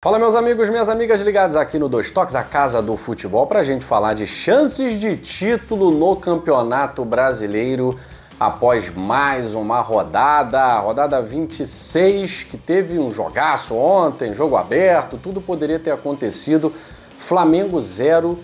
Fala meus amigos, minhas amigas ligados aqui no Dois Toques, a casa do futebol, pra gente falar de chances de título no Campeonato Brasileiro após mais uma rodada 26, que teve um jogaço ontem, jogo aberto, tudo poderia ter acontecido. Flamengo 0,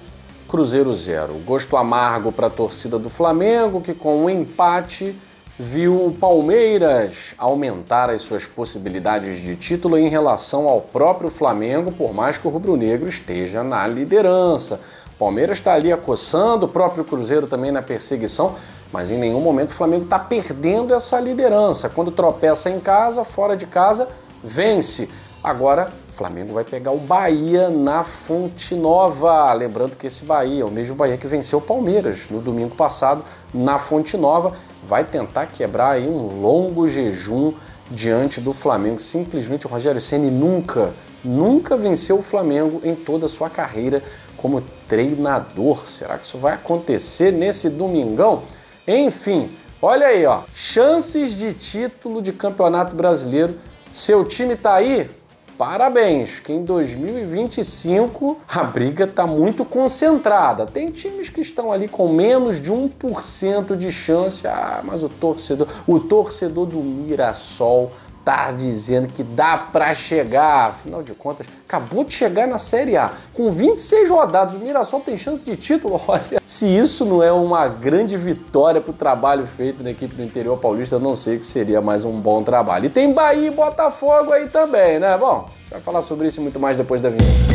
Cruzeiro 0. Gosto amargo para a torcida do Flamengo, que com um empate viu o Palmeiras aumentar as suas possibilidades de título em relação ao próprio Flamengo, por mais que o rubro-negro esteja na liderança. O Palmeiras está ali acossando, o próprio Cruzeiro também na perseguição, mas em nenhum momento o Flamengo está perdendo essa liderança. Quando tropeça em casa, fora de casa, vence. Agora, o Flamengo vai pegar o Bahia na Fonte Nova. Lembrando que esse Bahia é o mesmo Bahia que venceu o Palmeiras no domingo passado na Fonte Nova. Vai tentar quebrar aí um longo jejum diante do Flamengo. Simplesmente o Rogério Ceni nunca venceu o Flamengo em toda a sua carreira como treinador. Será que isso vai acontecer nesse domingão? Enfim, olha aí, ó, chances de título de Campeonato Brasileiro. Seu time tá aí? Parabéns, que em 2025 a briga está muito concentrada. Tem times que estão ali com menos de 1% de chance. Mas o torcedor do Mirassol tá dizendo que dá para chegar. Afinal de contas, acabou de chegar na Série A. Com 26 rodadas, o Mirassol tem chance de título. Olha, se isso não é uma grande vitória pro trabalho feito na equipe do interior paulista, eu não sei o que seria mais um bom trabalho. E tem Bahia e Botafogo aí também, né? Bom, vai falar sobre isso e muito mais depois da vinheta.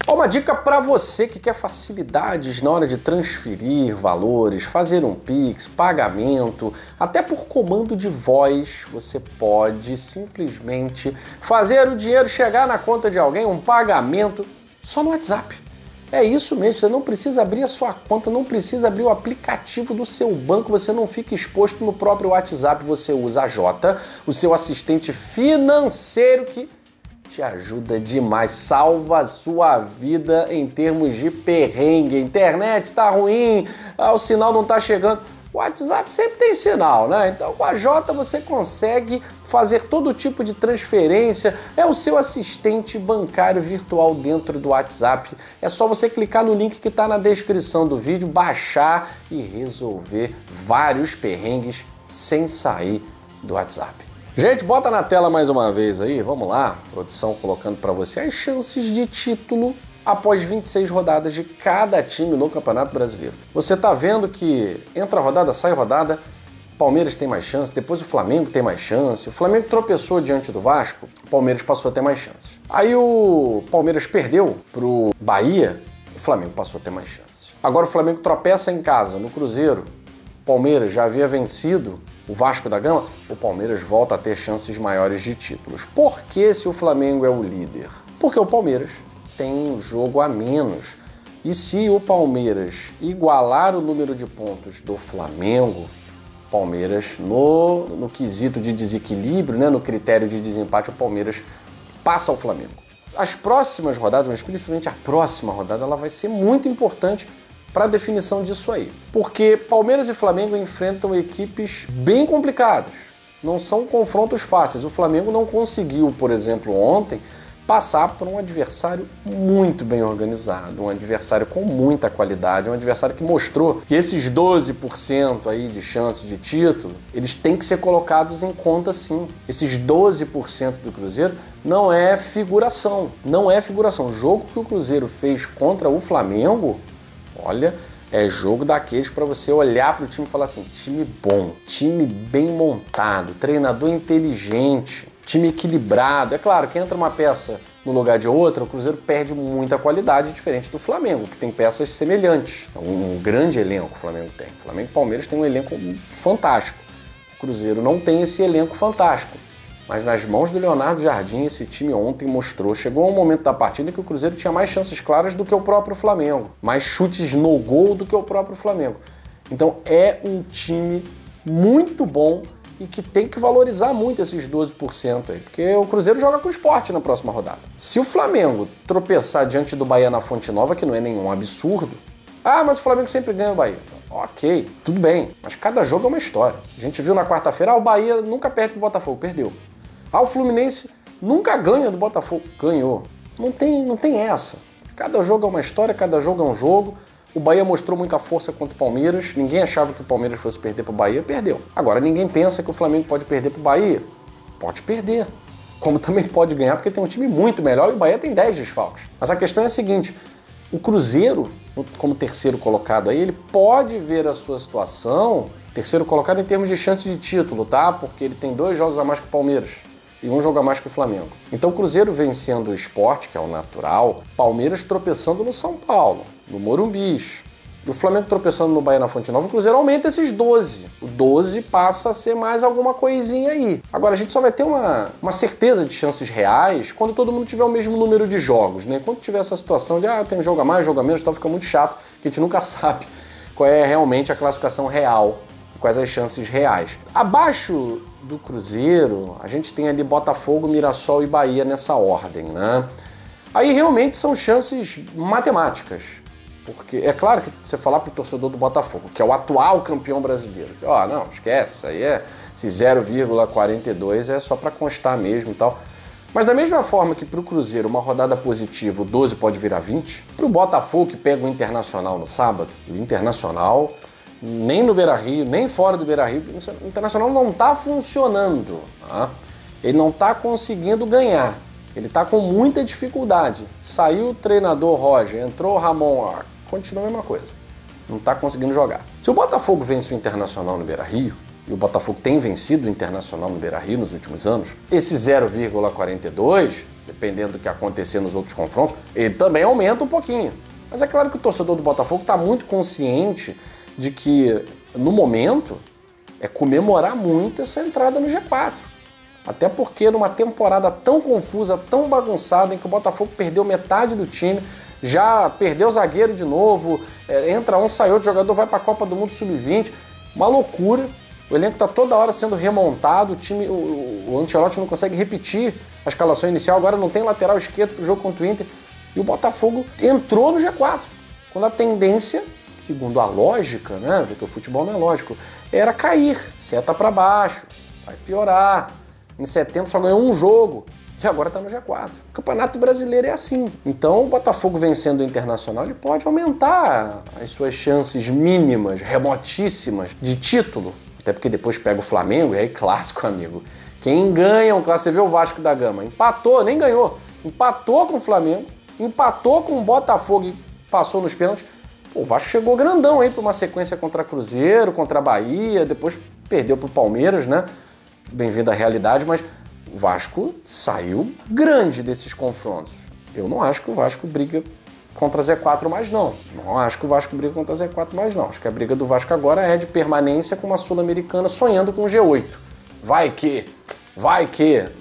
Uma dica para você que quer facilidades na hora de transferir valores, fazer um Pix, pagamento, até por comando de voz, você pode simplesmente fazer o dinheiro chegar na conta de alguém, um pagamento, só no WhatsApp. É isso mesmo, você não precisa abrir a sua conta, não precisa abrir o aplicativo do seu banco, você não fica exposto no próprio WhatsApp, você usa a Jota, o seu assistente financeiro que te ajuda demais, salva a sua vida em termos de perrengue. A internet tá ruim, o sinal não tá chegando. O WhatsApp sempre tem sinal, né? Então com a Jota você consegue fazer todo tipo de transferência, é o seu assistente bancário virtual dentro do WhatsApp. É só você clicar no link que está na descrição do vídeo, baixar e resolver vários perrengues sem sair do WhatsApp. Gente, bota na tela mais uma vez aí, vamos lá, produção colocando para você as chances de título após 26 rodadas de cada time no Campeonato Brasileiro. Você tá vendo que entra a rodada, sai a rodada, o Palmeiras tem mais chance, depois o Flamengo tem mais chance, o Flamengo tropeçou diante do Vasco, o Palmeiras passou a ter mais chances. Aí o Palmeiras perdeu pro Bahia, o Flamengo passou a ter mais chances. Agora o Flamengo tropeça em casa, no Cruzeiro, o Palmeiras já havia vencido o Vasco da Gama, o Palmeiras volta a ter chances maiores de títulos. Por que se o Flamengo é o líder? Porque o Palmeiras tem um jogo a menos. E se o Palmeiras igualar o número de pontos do Flamengo, Palmeiras, no quesito de desequilíbrio, né, no critério de desempate, o Palmeiras passa ao Flamengo. As próximas rodadas, mas principalmente a próxima rodada, ela vai ser muito importante para a definição disso aí. Porque Palmeiras e Flamengo enfrentam equipes bem complicadas. Não são confrontos fáceis. O Flamengo não conseguiu, por exemplo, ontem, passar por um adversário muito bem organizado, um adversário com muita qualidade, um adversário que mostrou que esses 12% aí de chance de título, eles têm que ser colocados em conta sim. Esses 12% do Cruzeiro não é figuração, não é figuração. O jogo que o Cruzeiro fez contra o Flamengo, olha, é jogo daqueles para você olhar para o time e falar assim, time bom, time bem montado, treinador inteligente, time equilibrado. É claro que entra uma peça no lugar de outra, o Cruzeiro perde muita qualidade, diferente do Flamengo, que tem peças semelhantes. Um grande elenco o Flamengo tem. O Flamengo e Palmeiras tem um elenco fantástico. O Cruzeiro não tem esse elenco fantástico. Mas nas mãos do Leonardo Jardim, esse time ontem mostrou. Chegou um momento da partida que o Cruzeiro tinha mais chances claras do que o próprio Flamengo. Mais chutes no gol do que o próprio Flamengo. Então é um time muito bom e que tem que valorizar muito esses 12% aí. Porque o Cruzeiro joga com o Sport na próxima rodada. Se o Flamengo tropeçar diante do Bahia na Fonte Nova, que não é nenhum absurdo, mas o Flamengo sempre ganha o Bahia. Ok, tudo bem, mas cada jogo é uma história. A gente viu na quarta-feira, o Bahia nunca perde pro Botafogo, perdeu. Ah, o Fluminense nunca ganha do Botafogo. Ganhou. Não tem essa. Cada jogo é uma história, cada jogo é um jogo. O Bahia mostrou muita força contra o Palmeiras. Ninguém achava que o Palmeiras fosse perder para o Bahia, perdeu. Agora, ninguém pensa que o Flamengo pode perder para o Bahia. Pode perder. Como também pode ganhar, porque tem um time muito melhor e o Bahia tem 10 desfalques. Mas a questão é a seguinte, o Cruzeiro, como terceiro colocado aí, ele pode ver a sua situação, terceiro colocado em termos de chance de título, tá? Porque ele tem 2 jogos a mais que o Palmeiras e 1 jogo a mais que o Flamengo. Então o Cruzeiro vencendo o Sport, que é o natural, Palmeiras tropeçando no São Paulo, no Morumbi, e o Flamengo tropeçando no Bahia na Fonte Nova, o Cruzeiro aumenta esses 12. O 12 passa a ser mais alguma coisinha aí. Agora, a gente só vai ter uma certeza de chances reais quando todo mundo tiver o mesmo número de jogos, né? Quando tiver essa situação de, tem jogo a mais, jogo a menos, então fica muito chato, que a gente nunca sabe qual é realmente a classificação real, quais as chances reais. Abaixo do Cruzeiro, a gente tem ali Botafogo, Mirassol e Bahia nessa ordem, né? Aí realmente são chances matemáticas. Porque é claro que você falar pro torcedor do Botafogo, que é o atual campeão brasileiro, que, não, esquece, isso aí esse 0,42 é só para constar mesmo e tal. Mas da mesma forma que pro Cruzeiro uma rodada positiva, o 12 pode virar 20, pro Botafogo que pega o Internacional no sábado, o Internacional nem no Beira-Rio, nem fora do Beira-Rio, o Internacional não tá funcionando, tá? Ele não tá conseguindo ganhar. Ele está com muita dificuldade. Saiu o treinador Roger, entrou o Ramon, continua a mesma coisa. Não está conseguindo jogar. Se o Botafogo vence o Internacional no Beira-Rio, e o Botafogo tem vencido o Internacional no Beira-Rio nos últimos anos, esse 0,42, dependendo do que acontecer nos outros confrontos, ele também aumenta um pouquinho. Mas é claro que o torcedor do Botafogo está muito consciente de que, no momento, é comemorar muito essa entrada no G4. Até porque numa temporada tão confusa, tão bagunçada, em que o Botafogo perdeu metade do time, já perdeu o zagueiro de novo, entra um, sai outro, jogador vai para a Copa do Mundo Sub-20, uma loucura. O elenco está toda hora sendo remontado, o Ancelotti não consegue repetir a escalação inicial, agora não tem lateral esquerdo para o jogo contra o Inter, e o Botafogo entrou no G4, quando a tendência, segundo a lógica, né, porque o futebol não é lógico, era cair, seta para baixo, vai piorar. Em setembro só ganhou um jogo e agora está no G4. O Campeonato Brasileiro é assim. Então o Botafogo vencendo o Internacional, ele pode aumentar as suas chances mínimas, remotíssimas de título. Até porque depois pega o Flamengo e aí clássico, amigo. Quem ganha um clássico, você vê o Vasco da Gama, empatou, nem ganhou. Empatou com o Flamengo, empatou com o Botafogo e passou nos pênaltis. O Vasco chegou grandão aí para uma sequência contra Cruzeiro, contra Bahia, depois perdeu para o Palmeiras, né? Bem-vindo à realidade, mas o Vasco saiu grande desses confrontos. Eu não acho que o Vasco briga contra Z4 mais não. Não acho que o Vasco briga contra Z4 mais não. Acho que a briga do Vasco agora é de permanência com uma Sul-Americana sonhando com o G8. Vai que,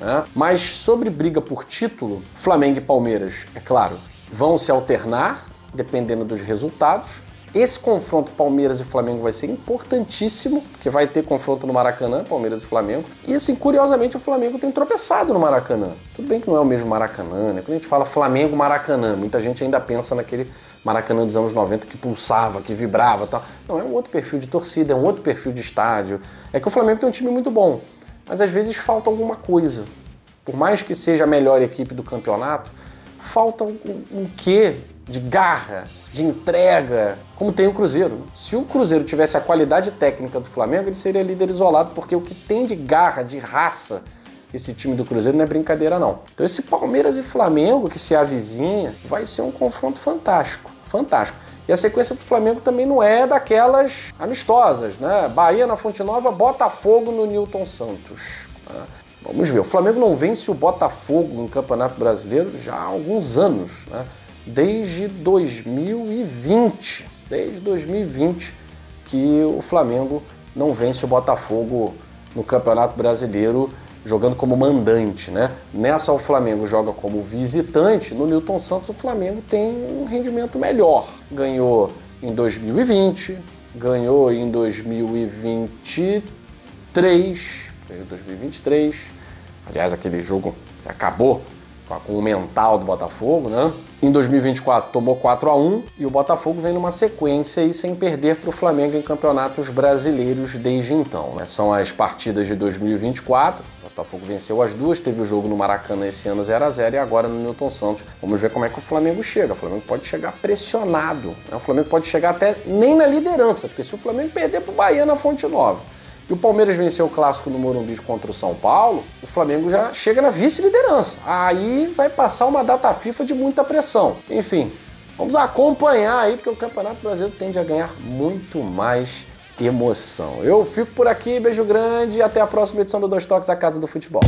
né? Mas sobre briga por título, Flamengo e Palmeiras, é claro, vão se alternar dependendo dos resultados. Esse confronto Palmeiras e Flamengo vai ser importantíssimo, porque vai ter confronto no Maracanã, Palmeiras e Flamengo. E assim, curiosamente, o Flamengo tem tropeçado no Maracanã. Tudo bem que não é o mesmo Maracanã, né? Quando a gente fala Flamengo-Maracanã, muita gente ainda pensa naquele Maracanã dos anos 90 que pulsava, que vibrava e tal. Não, é um outro perfil de torcida, é um outro perfil de estádio. É que o Flamengo tem um time muito bom, mas às vezes falta alguma coisa. Por mais que seja a melhor equipe do campeonato, falta um quê de garra, de entrega, como tem o Cruzeiro. Se o Cruzeiro tivesse a qualidade técnica do Flamengo, ele seria líder isolado, porque o que tem de garra, de raça, esse time do Cruzeiro não é brincadeira não. Então esse Palmeiras e Flamengo, que se avizinha, vai ser um confronto fantástico, fantástico. E a sequência do Flamengo também não é daquelas amistosas, né? Bahia na Fonte Nova, Botafogo no Newton Santos. Vamos ver, o Flamengo não vence o Botafogo no Campeonato Brasileiro já há alguns anos, né? Desde 2020 que o Flamengo não vence o Botafogo no Campeonato Brasileiro jogando como mandante, né? Nessa o Flamengo joga como visitante, no Newton Santos o Flamengo tem um rendimento melhor. Ganhou em 2020, ganhou em 2023, aliás aquele jogo que acabou com o mental do Botafogo, né? Em 2024 tomou 4-1 e o Botafogo vem numa sequência aí sem perder para o Flamengo em campeonatos brasileiros desde então, né? São as partidas de 2024, Botafogo venceu as duas, teve o jogo no Maracanã esse ano 0-0 e agora no Newton Santos. Vamos ver como é que o Flamengo chega. O Flamengo pode chegar pressionado, né? O Flamengo pode chegar até nem na liderança, porque se o Flamengo perder pro Bahia na Fonte Nova e o Palmeiras venceu o Clássico no Morumbi contra o São Paulo, o Flamengo já chega na vice-liderança. Aí vai passar uma data FIFA de muita pressão. Enfim, vamos acompanhar aí, porque o Campeonato Brasileiro tende a ganhar muito mais emoção. Eu fico por aqui, beijo grande e até a próxima edição do Dois Toques, a Casa do Futebol.